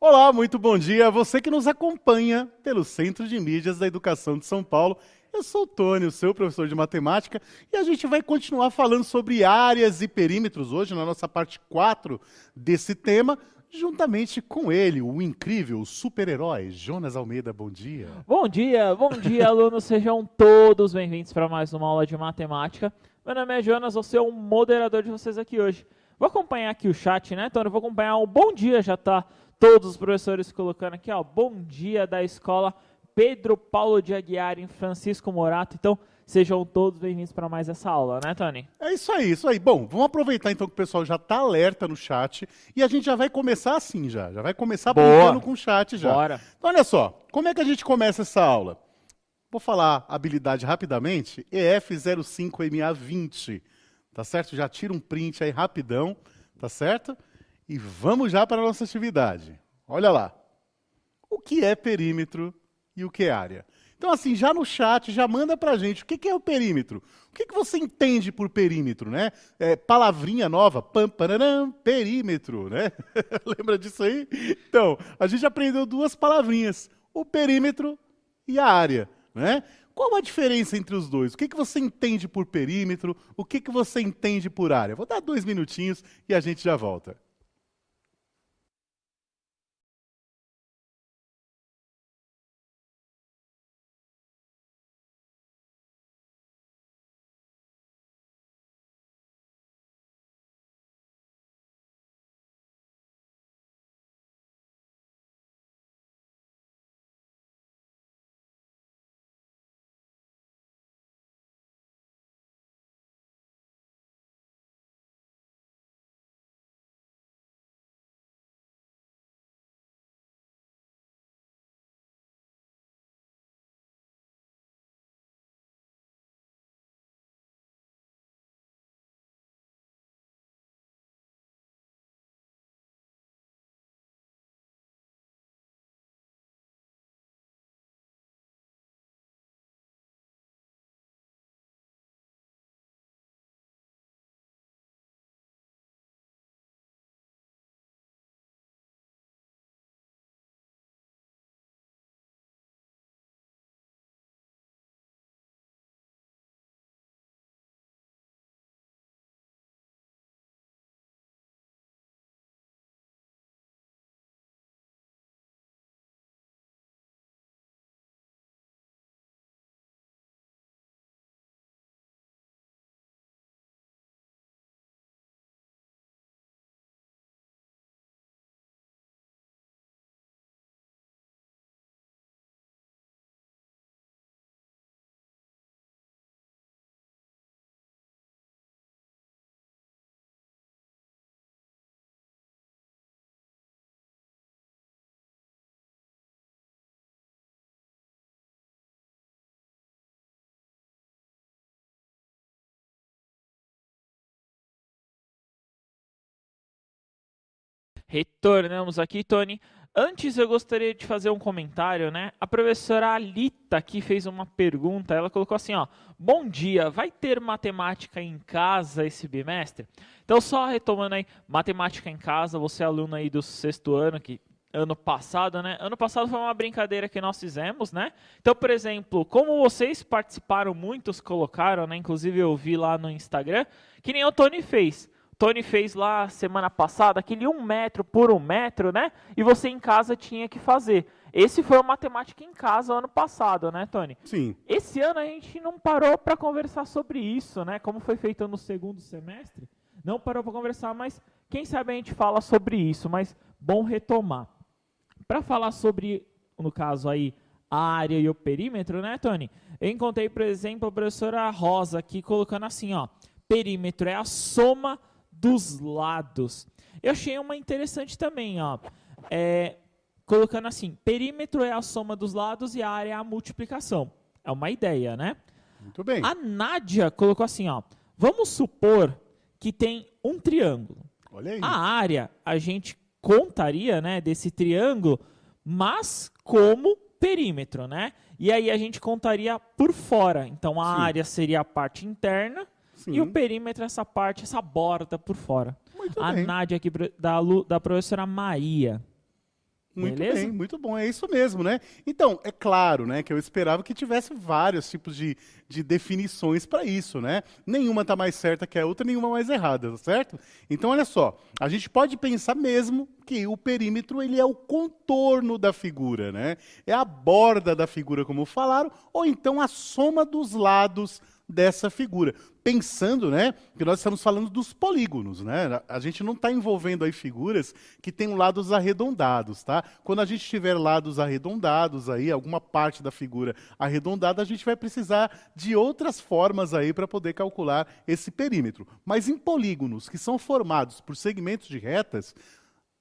Olá, muito bom dia a você que nos acompanha pelo Centro de Mídias da Educação de São Paulo. Eu sou o Tony, o seu professor de matemática, e a gente vai continuar falando sobre áreas e perímetros hoje, na nossa parte 4 desse tema, juntamente com ele, o incrível super-herói Jonas Almeida. Bom dia. Bom dia, alunos. Sejam todos bem-vindos para mais uma aula de matemática. Meu nome é Jonas, vou ser o moderador de vocês aqui hoje. Vou acompanhar aqui o chat, né, Tony? Vou acompanhar o bom dia, já tá todos os professores colocando aqui, ó. Bom dia da escola Pedro Paulo de Aguiar em Francisco Morato. Então, sejam todos bem-vindos para mais essa aula, né, Tony? É isso aí, isso aí. Bom, vamos aproveitar então que o pessoal já está alerta no chat e a gente já vai começar assim já vai começar brincando com o chat já. Bora. Então olha só, como é que a gente começa essa aula? Vou falar a habilidade rapidamente, EF05MA20, tá certo? Já tira um print aí rapidão, tá certo? E vamos já para a nossa atividade. Olha lá, o que é perímetro e o que é área? Então, assim, já no chat, já manda pra gente o que é o perímetro. O que você entende por perímetro, né? Palavrinha nova, pam, pararam, perímetro, né? Lembra disso aí? Então, a gente aprendeu duas palavrinhas, o perímetro e a área, né? Qual a diferença entre os dois? O que você entende por perímetro? O que você entende por área? Vou dar 2 minutinhos e a gente já volta. Retornamos aqui, Tony. Antes eu gostaria de fazer um comentário, né? A professora Alita aqui fez uma pergunta, ela colocou assim, ó: bom dia, vai ter matemática em casa esse bimestre? Então, só retomando aí, matemática em casa, você é aluno aí do 6º ano, que ano passado, né? Ano passado foi uma brincadeira que nós fizemos, né? Então, por exemplo, como vocês participaram, muitos colocaram, né? Inclusive eu vi lá no Instagram, que nem o Tony fez. Tony fez lá semana passada aquele 1 metro por 1 metro, né? E você em casa tinha que fazer. Esse foi o Matemática em Casa ano passado, né, Tony? Sim. Esse ano a gente não parou para conversar sobre isso, né? Como foi feito no 2º semestre, não parou para conversar, mas quem sabe a gente fala sobre isso, mas bom retomar. Para falar sobre, no caso aí, a área e o perímetro, né, Tony? Eu encontrei, por exemplo, a professora Rosa aqui colocando assim, ó: perímetro é a soma dos lados. Eu achei uma interessante também, ó. Colocando assim, perímetro é a soma dos lados e a área é a multiplicação. É uma ideia, né? Muito bem. A Nádia colocou assim, ó: vamos supor que tem um triângulo. Olha aí. A área a gente contaria, né, desse triângulo, mas como perímetro, né? E aí a gente contaria por fora. Então a área seria a parte interna. Sim. E o perímetro é essa parte, essa borda por fora. Muito a bem. Nádia aqui, da professora Maria. Muito Beleza? bem, muito bom, é isso mesmo, né? Então, é claro, né, que eu esperava que tivesse vários tipos de definições para isso, né? Nenhuma está mais certa que a outra, nenhuma mais errada, tá certo? Então, olha só, a gente pode pensar mesmo que o perímetro ele é o contorno da figura, né? É a borda da figura, como falaram, ou então a soma dos lados dessa figura. Pensando, né, que nós estamos falando dos polígonos, né? A gente não está envolvendo aí figuras que têm lados arredondados, tá? Quando a gente tiver lados arredondados aí, alguma parte da figura arredondada, a gente vai precisar de outras formas aí para poder calcular esse perímetro. Mas em polígonos que são formados por segmentos de retas,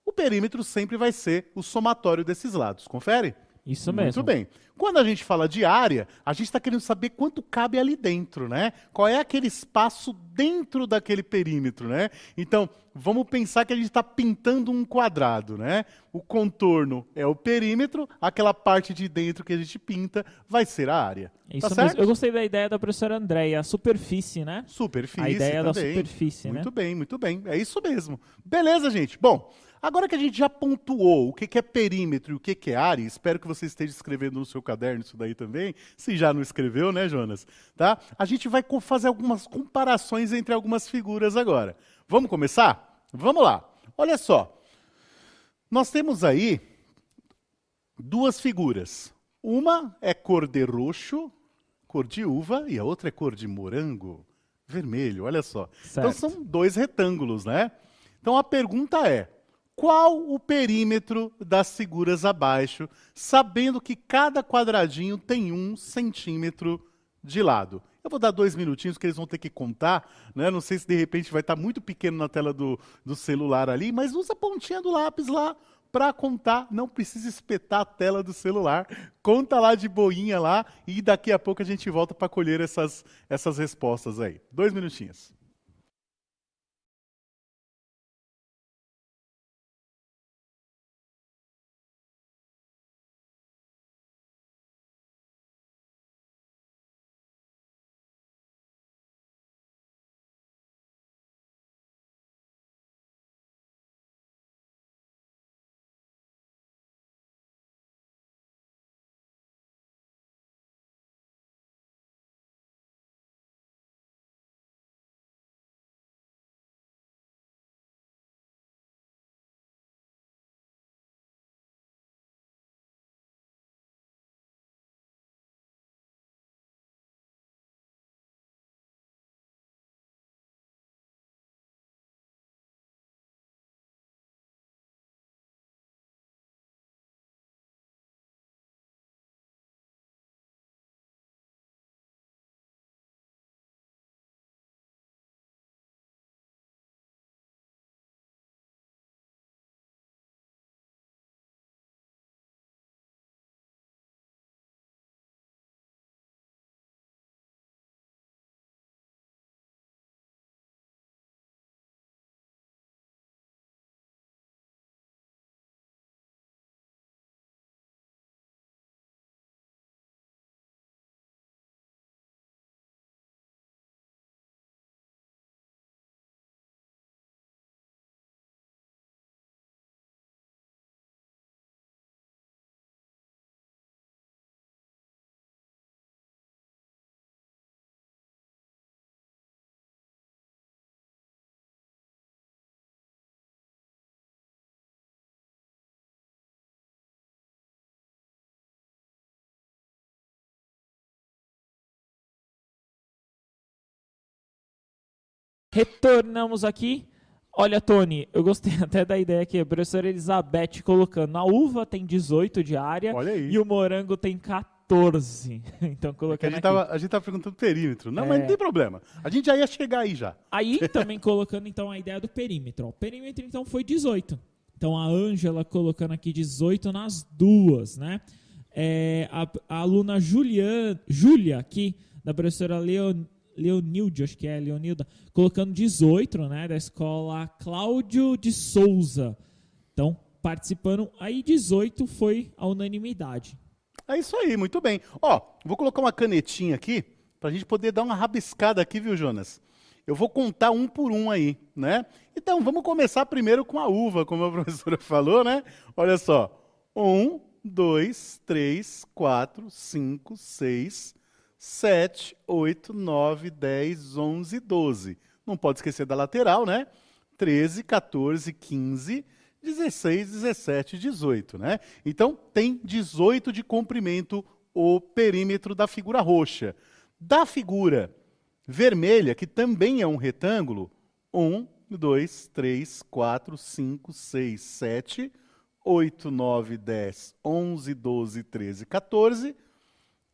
o perímetro sempre vai ser o somatório desses lados. Confere? Isso mesmo. Muito bem. Quando a gente fala de área, a gente está querendo saber quanto cabe ali dentro, né? Qual é aquele espaço dentro daquele perímetro, né? Então, vamos pensar que a gente está pintando um quadrado, né? O contorno é o perímetro, aquela parte de dentro que a gente pinta vai ser a área. Isso Tá mesmo. certo? Eu gostei da ideia da professora Andréia, a superfície, né? Superfície A ideia da também. superfície, né? Muito bem, muito bem. É isso mesmo. Beleza, gente? Bom, agora que a gente já pontuou o que é perímetro e o que é área, espero que você esteja escrevendo no seu caderno isso daí também, se já não escreveu, né, Jonas? Tá? A gente vai fazer algumas comparações entre algumas figuras agora. Vamos começar? Vamos lá. Olha só. Nós temos aí duas figuras. Uma é cor de roxo, cor de uva, e a outra é cor de morango, vermelho, olha só. Então Certo. são dois retângulos, né? Então a pergunta é, qual o perímetro das figuras abaixo, sabendo que cada quadradinho tem 1 centímetro de lado? Eu vou dar 2 minutinhos que eles vão ter que contar, né? Não sei se de repente vai estar muito pequeno na tela do celular ali, mas usa a pontinha do lápis lá para contar. Não precisa espetar a tela do celular. Conta lá de boinha lá e daqui a pouco a gente volta para colher essas respostas aí. 2 minutinhos. Retornamos aqui. Olha, Tony, eu gostei até da ideia que a professora Elizabeth colocando. A uva tem 18 de área Olha aí. e o morango tem 14. Então, Que colocando aqui. a gente tava perguntando perímetro. Não, mas não tem problema. A gente já ia chegar aí já. Aí, também colocando, então, a ideia do perímetro. Ó. O perímetro, então, foi 18. Então, a Ângela colocando aqui 18 nas duas, né? A aluna Júlia aqui, da professora Leonilde, acho que é Leonilda, colocando 18, né, da escola Cláudio de Souza. Então, participando, aí 18 foi a unanimidade. É isso aí, muito bem. Ó, vou colocar uma canetinha aqui para a gente poder dar uma rabiscada aqui, viu, Jonas? Eu vou contar um por um aí, né? Então, vamos começar primeiro com a uva, como a professora falou, né? Olha só. 1, 2, 3, 4, 5, 6, 7, 8, 9, 10, 11, 12. Não pode esquecer da lateral, né? 13, 14, 15, 16, 17, 18, né? Então, tem 18 de comprimento o perímetro da figura roxa. Da figura vermelha, que também é um retângulo, 1, 2, 3, 4, 5, 6, 7, 8, 9, 10, 11, 12, 13, 14,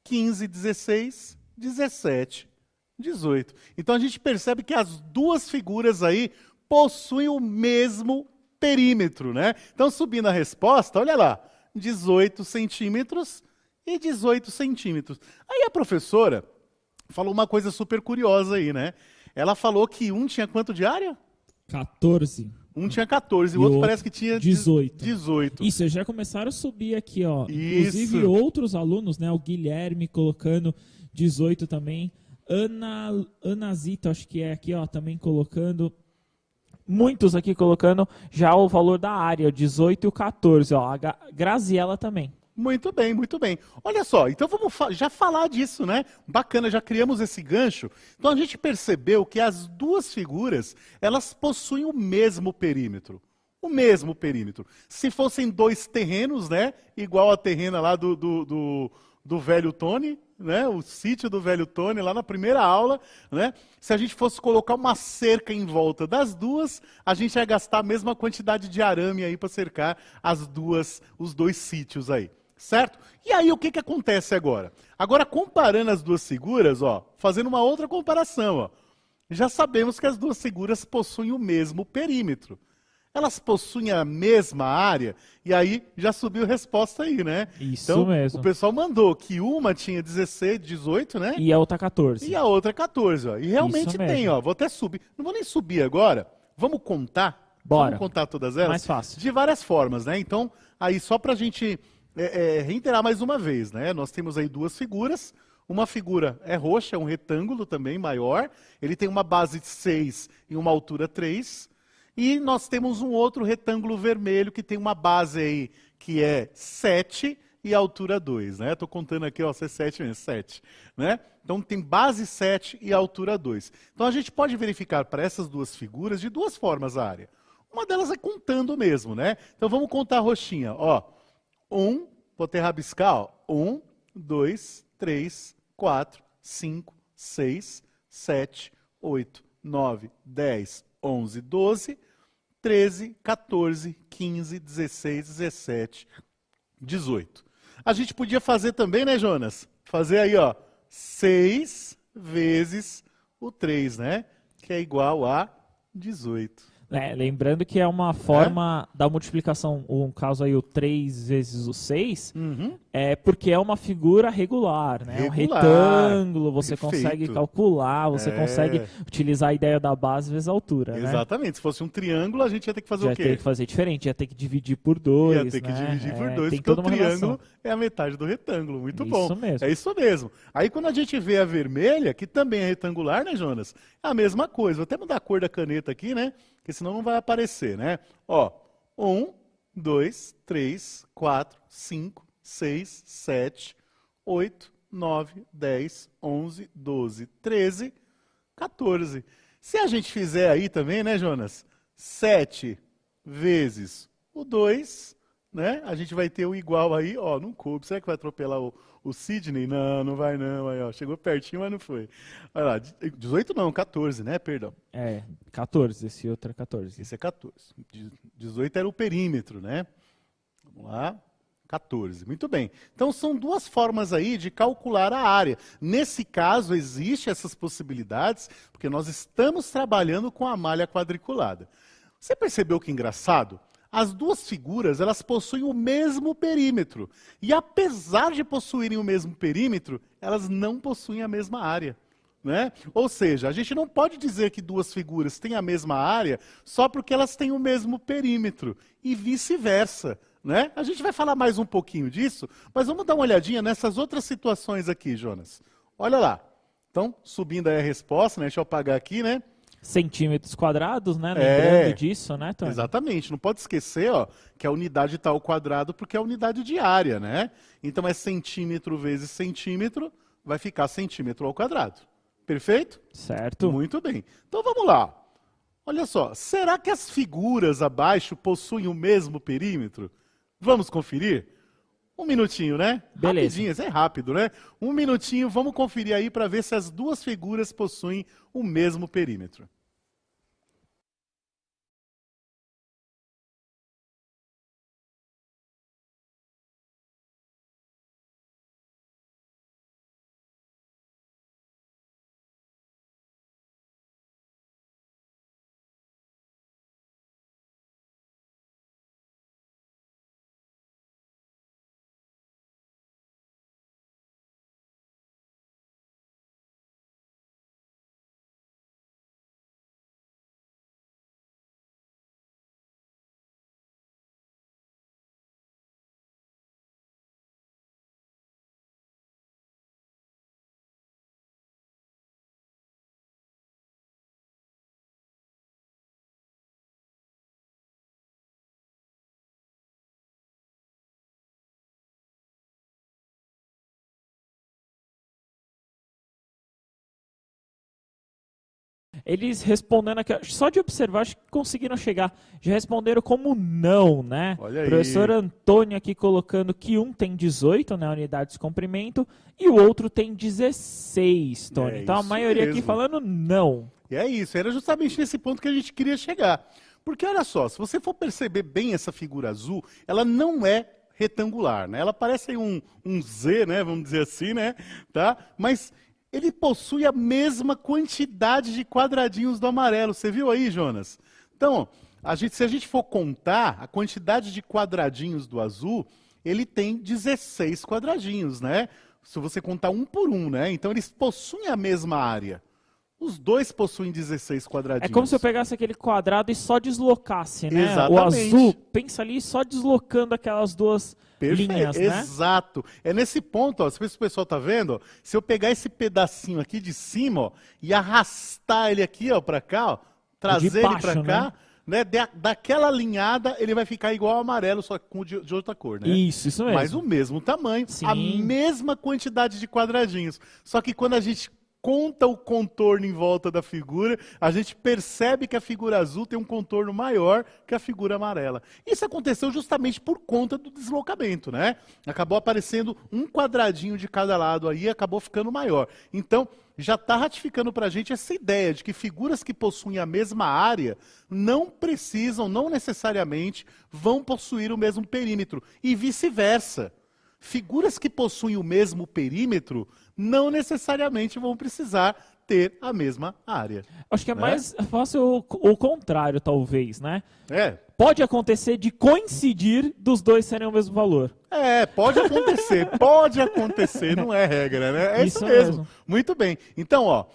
15, 16, 17, 18. Então a gente percebe que as duas figuras aí possuem o mesmo perímetro, né? Então subindo a resposta, olha lá, 18 centímetros e 18 centímetros. Aí a professora falou uma coisa super curiosa aí, né? Ela falou que um tinha quanto de área? 14. Um tinha 14 e o outro parece que tinha 18. 18. Isso, já começaram a subir aqui, ó. Isso. Inclusive outros alunos, né? O Guilherme colocando 18 também. Ana Zita, acho que é aqui, ó, também colocando. Muitos aqui colocando já o valor da área, 18 e o 14. Ó, a Graziela também. Muito bem, muito bem. Olha só, então vamos já falar disso, né? Bacana, já criamos esse gancho. Então a gente percebeu que as duas figuras, elas possuem o mesmo perímetro. O mesmo perímetro. Se fossem dois terrenos, né? Igual a terrena lá do velho Tony, né? O sítio do velho Tony, lá na primeira aula, né? Se a gente fosse colocar uma cerca em volta das duas, a gente ia gastar a mesma quantidade de arame aí para cercar os dois sítios aí. Certo? E aí o que acontece agora? Agora comparando as duas figuras, ó, fazendo uma outra comparação, ó, já sabemos que as duas figuras possuem o mesmo perímetro. Elas possuem a mesma área, e aí já subiu a resposta aí, né? Isso então, mesmo. O pessoal mandou que uma tinha 16, 18, né? E a outra 14. E a outra 14, ó. E realmente Isso tem, mesmo. ó. Vou até subir. Não vou nem subir agora. Vamos contar? Bora. Vamos contar todas elas? Mais fácil. De várias formas, né? Então, aí só pra gente reiterar mais uma vez, né? Nós temos aí duas figuras. Uma figura é roxa, é um retângulo também maior. Ele tem uma base de 6 e uma altura 3. E nós temos um outro retângulo vermelho que tem uma base aí que é 7 e altura 2, né? Estou contando aqui, ó, 7 mesmo, 7, né? Então tem base 7 e altura 2. Então a gente pode verificar para essas duas figuras de duas formas a área. Uma delas é contando mesmo, né? Então vamos contar a roxinha, ó. 1, vou até rabiscar, ó. 1, 2, 3, 4, 5, 6, 7, 8, 9, 10, 11, 12, 13, 14, 15, 16, 17, 18. A gente podia fazer também, né, Jonas? Fazer aí, ó, 6 vezes o 3, né? Que é igual a 18. Lembrando que é uma forma da multiplicação, um caso aí o 3 vezes o 6, é porque é uma figura regular, né? Regular. Um retângulo, você Perfeito. consegue calcular, você consegue utilizar a ideia da base vezes a altura, né? Exatamente. Se fosse um triângulo, a gente ia ter que fazer Já o quê? ia ter que fazer diferente, ia ter que dividir por 2, Ia ter que dividir por 2, tem porque o toda uma triângulo relação. é a metade do retângulo. Muito Isso bom. mesmo. É isso mesmo. Aí quando a gente vê a vermelha, que também é retangular, né, Jonas? É a mesma coisa. Vou até mudar a cor da caneta aqui, né? Porque senão não vai aparecer, né? Ó, 1, 2, 3, 4, 5, 6, 7, 8, 9, 10, 11, 12, 13, 14. Se a gente fizer aí também, né, Jonas? 7 vezes o 2, né? A gente vai ter o igual aí, ó, não coube. Será que vai atropelar o Sidney? Não, não vai não. Aí, ó, chegou pertinho, mas não foi. Olha lá, 18 não, 14, né? Perdão. 14, esse outro é 14. Esse é 14. 18 era o perímetro, né? Vamos lá. 14. Muito bem. Então, são duas formas aí de calcular a área. Nesse caso, existem essas possibilidades, porque nós estamos trabalhando com a malha quadriculada. Você percebeu que engraçado? As duas figuras, elas possuem o mesmo perímetro. E apesar de possuírem o mesmo perímetro, elas não possuem a mesma área. Né? Ou seja, a gente não pode dizer que duas figuras têm a mesma área só porque elas têm o mesmo perímetro. E vice-versa. Né? A gente vai falar mais um pouquinho disso, mas vamos dar uma olhadinha nessas outras situações aqui, Jonas. Olha lá. Então, subindo aí a resposta, né? Deixa eu apagar aqui, né? centímetros quadrados, né? Lembrando disso, né, Tony? Exatamente. Não pode esquecer, ó, que a unidade está ao quadrado porque é a unidade de área, né? Então é centímetro vezes centímetro, vai ficar centímetro ao quadrado. Perfeito? Certo. Muito bem. Então vamos lá. Olha só, será que as figuras abaixo possuem o mesmo perímetro? Vamos conferir? Um minutinho, né? Beleza. Rapidinho, isso é rápido, né? Um minutinho, vamos conferir aí para ver se as duas figuras possuem o mesmo perímetro. Eles respondendo aqui, só de observar, acho que conseguiram chegar. Já responderam como não, né? Olha aí. Professor Antônio aqui colocando que um tem 18, né, unidades de comprimento, e o outro tem 16, Tony. Então a isso maioria aqui mesmo. falando não. E é isso, era justamente nesse ponto que a gente queria chegar. Porque olha só, se você for perceber bem essa figura azul, ela não é retangular, né? Ela parece aí um Z, né? Vamos dizer assim, né? Tá? Mas ele possui a mesma quantidade de quadradinhos do amarelo. Você viu aí, Jonas? Então, se a gente for contar a quantidade de quadradinhos do azul, ele tem 16 quadradinhos, né? Se você contar um por um, né? Então eles possuem a mesma área. Os dois possuem 16 quadradinhos. É como se eu pegasse aquele quadrado e só deslocasse, né? Exatamente. O azul, pensa ali só deslocando aquelas duas linhas, né? Exato. É nesse ponto, ó, se o pessoal tá vendo, ó, se eu pegar esse pedacinho aqui de cima, ó, e arrastar ele aqui, ó, para cá, ó, trazer ele para cá, né? Daquela alinhada, ele vai ficar igual ao amarelo, só que de outra cor, né? Isso mesmo. Mas o mesmo tamanho, Sim. a mesma quantidade de quadradinhos. Só que quando a gente conta o contorno em volta da figura, a gente percebe que a figura azul tem um contorno maior que a figura amarela. Isso aconteceu justamente por conta do deslocamento, né? Acabou aparecendo um quadradinho de cada lado aí e acabou ficando maior. Então, já está ratificando para a gente essa ideia de que figuras que possuem a mesma área não precisam, não necessariamente, vão possuir o mesmo perímetro. E vice-versa. Figuras que possuem o mesmo perímetro não necessariamente vão precisar ter a mesma área. Acho que é mais fácil o contrário, talvez, né? Pode acontecer de coincidir dos dois serem o mesmo valor. Pode acontecer, não é regra, né? É isso mesmo. Muito bem. Então, ó,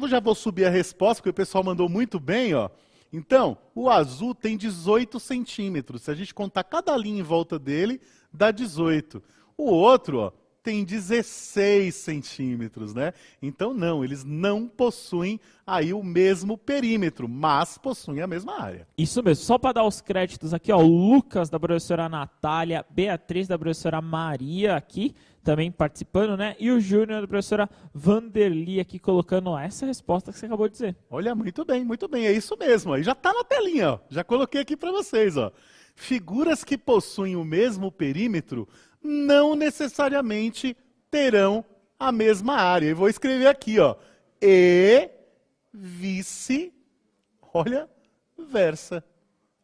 já vou subir a resposta, porque o pessoal mandou muito bem, ó. Então, o azul tem 18 centímetros. Se a gente contar cada linha em volta dele, dá 18. O outro, ó, tem 16 centímetros, né? Então, não, eles não possuem aí o mesmo perímetro, mas possuem a mesma área. Isso mesmo. Só para dar os créditos aqui, ó, o Lucas, da professora Natália, Beatriz, da professora Maria, aqui, também participando, né? E o Júnior, da professora Vanderly, aqui, colocando essa resposta que você acabou de dizer. Olha, muito bem, é isso mesmo. Aí já está na telinha, ó. Já coloquei aqui para vocês, ó. Figuras que possuem o mesmo perímetro não necessariamente terão a mesma área. E vou escrever aqui, ó, e vice-versa.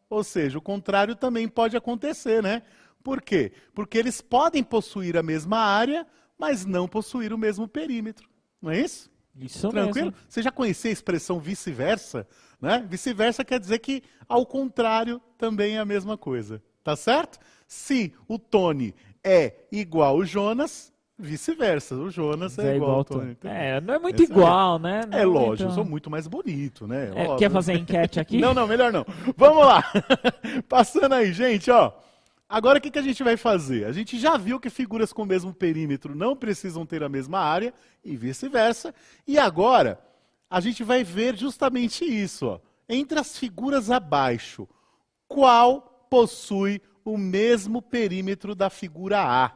Ou seja, o contrário também pode acontecer, né? Por quê? Porque eles podem possuir a mesma área, mas não possuir o mesmo perímetro. Não é isso? Isso Tranquilo? mesmo. Você já conhecia a expressão vice-versa? Né? Vice-versa quer dizer que, ao contrário, também é a mesma coisa. Tá certo? Se o Tony é igual ao Jonas, vice-versa. O Jonas é igual ao Tony. Não é muito igual, né? Não lógico, eu sou muito mais bonito, né? Quer fazer enquete aqui? Não, melhor não. Vamos lá. Passando aí, gente, ó. Agora o que a gente vai fazer? A gente já viu que figuras com o mesmo perímetro não precisam ter a mesma área e vice-versa. E agora a gente vai ver justamente isso, ó. Entre as figuras abaixo, qual possui o mesmo perímetro da figura A?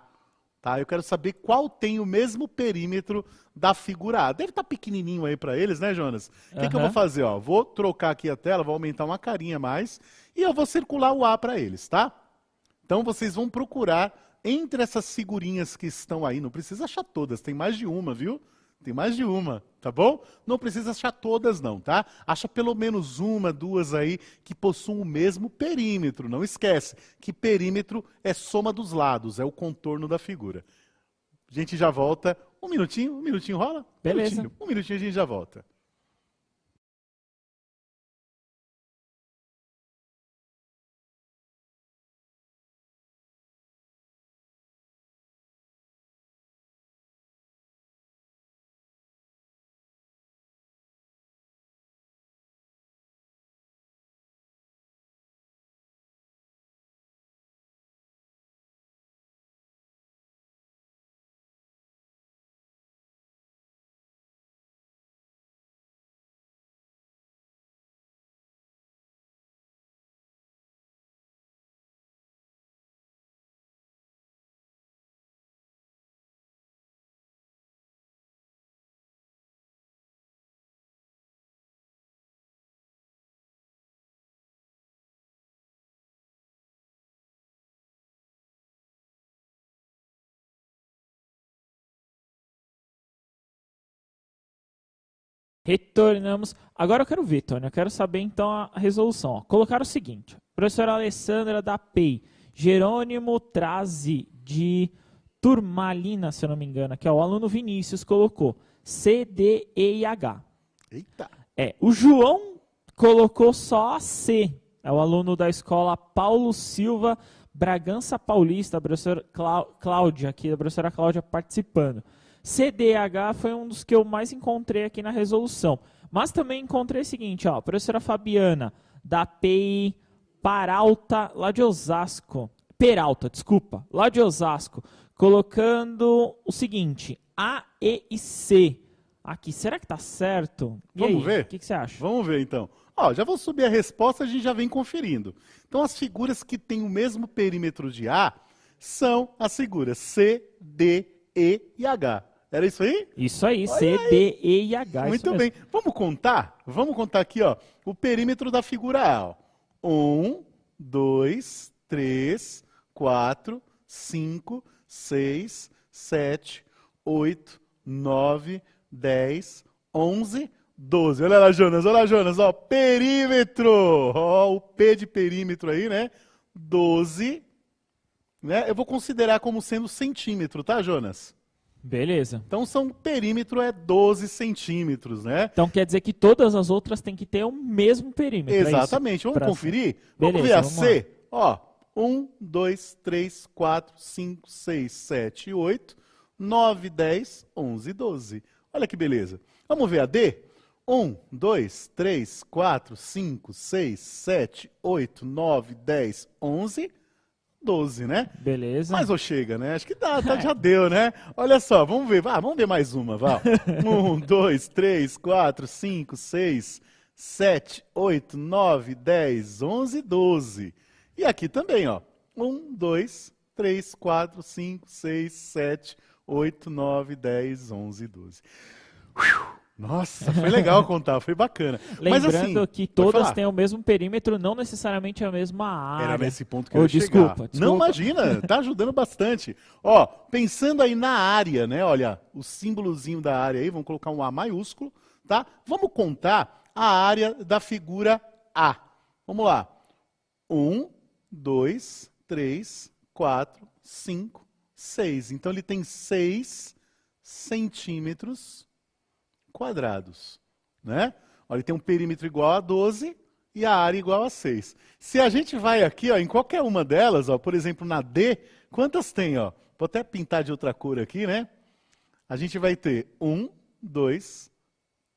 Tá? Eu quero saber qual tem o mesmo perímetro da figura A. Deve estar pequenininho aí para eles, né, Jonas? O que eu vou fazer? Ó? Vou trocar aqui a tela, vou aumentar uma carinha a mais e eu vou circular o A para eles, tá? Então vocês vão procurar entre essas figurinhas que estão aí, não precisa achar todas, tem mais de uma, viu? Tem mais de uma, tá bom? Não precisa achar todas não, tá? Acha pelo menos uma, duas aí que possuam o mesmo perímetro. Não esquece que perímetro é soma dos lados, é o contorno da figura. A gente já volta. Um minutinho rola? Beleza. Um minutinho a gente já volta. Retornamos. Agora eu quero ver, Tony. Eu quero saber então a resolução. Ó. Colocaram o seguinte: professora Alessandra da PEI, Jerônimo Trazi de Turmalina, se eu não me engano, que é o aluno Vinícius colocou C, D, E e H. Eita! O João colocou só a C. É o aluno da escola Paulo Silva, Bragança Paulista, a professora Cláudia, aqui, a professora Cláudia participando. CDH foi um dos que eu mais encontrei aqui na resolução. Mas também encontrei o seguinte, ó, a professora Fabiana, da PI Peralta, lá de Osasco, lá de Osasco, colocando o seguinte, A, E e C. Aqui, será que tá certo? Vamos ver? O que você acha? Vamos ver então. Ó, já vou subir a resposta, a gente já vem conferindo. Então as figuras que têm o mesmo perímetro de A são as figuras C, D, E e H. Era isso aí? Isso aí, C, D, E e H. Muito bem. Vamos contar? Vamos contar aqui, ó, o perímetro da figura A. Ó. 1, 2, 3, 4, 5, 6, 7, 8, 9, 10, 11, 12. Olha lá, Jonas, ó, perímetro. Ó, o P de perímetro aí, né? 12, né? Eu vou considerar como sendo centímetro, tá, Jonas? Beleza. Então, perímetro é 12 centímetros, né? Então quer dizer que todas as outras têm que ter o mesmo perímetro. Exatamente. Vamos conferir? Beleza, vamos ver a vamos C? Ó, 1, 2, 3, 4, 5, 6, 7, 8, 9, 10, 11, 12. Olha que beleza. Vamos ver a D? 1, 2, 3, 4, 5, 6, 7, 8, 9, 10, 11, 12, né? Beleza. Mas ou chega, né? Acho que já deu, né? Olha só, vamos ver. Vamos ver mais uma, vá. 1, 2, 3, 4, 5, 6, 7, 8, 9, 10, 11, 12. E aqui também, ó. 1, 2, 3, 4, 5, 6, 7, 8, 9, 10, 11, 12. Nossa, foi legal contar, foi bacana. Lembrando Mas, assim, que todas têm o mesmo perímetro, não necessariamente a mesma área. Era nesse ponto que eu ia desculpa. Não, imagina, tá ajudando bastante. Ó, pensando aí na área, né? Olha, o símbolozinho da área aí, vamos colocar um A maiúsculo, tá? Vamos contar a área da figura A. Vamos lá. 1, 2, 3, 4, 5, 6. Então ele tem 6 centímetros quadrados, né? Olha, ele tem um perímetro igual a 12 e a área igual a 6. Se a gente vai aqui, ó, em qualquer uma delas, ó, por exemplo, na D, quantas tem? Ó? Vou até pintar de outra cor aqui, né? A gente vai ter 1, 2,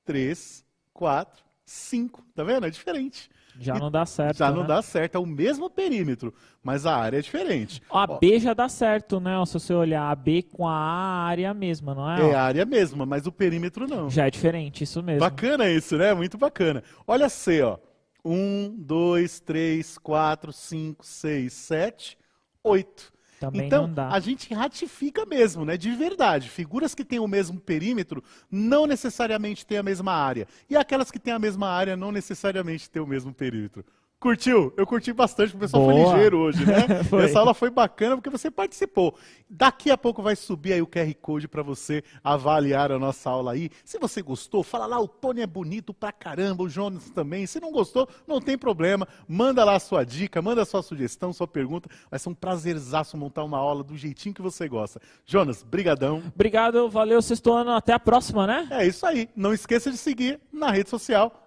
3, 4, 5. Tá vendo? É diferente. Já não dá certo, Já não né? dá certo, é o mesmo perímetro, mas a área é diferente. A B já dá certo, né? Se você olhar a B com a área mesma, não é? É a área mesma, mas o perímetro não. Já é diferente, isso mesmo. Bacana isso, né? Muito bacana. Olha C, ó. 1, 2, 3, 4, 5, 6, 7, 8. Também Então, não dá. a gente ratifica mesmo, né? De verdade. Figuras que têm o mesmo perímetro não necessariamente têm a mesma área. E aquelas que têm a mesma área não necessariamente têm o mesmo perímetro. Curtiu? Eu curti bastante, porque o pessoal foi Boa. ligeiro hoje, né? Foi. Essa aula foi bacana porque você participou. Daqui a pouco vai subir aí o QR Code para você avaliar a nossa aula aí. Se você gostou, fala lá, o Tony é bonito pra caramba, o Jonas também. Se não gostou, não tem problema. Manda lá a sua dica, manda a sua sugestão, sua pergunta. Vai ser um prazerzaço montar uma aula do jeitinho que você gosta. Jonas, brigadão. Obrigado, valeu, sexto ano. Até a próxima, né? É isso aí. Não esqueça de seguir na rede social,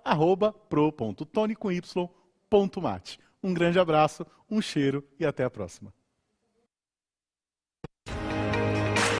@pro.tony.com.mate. Um grande abraço, um cheiro e até a próxima.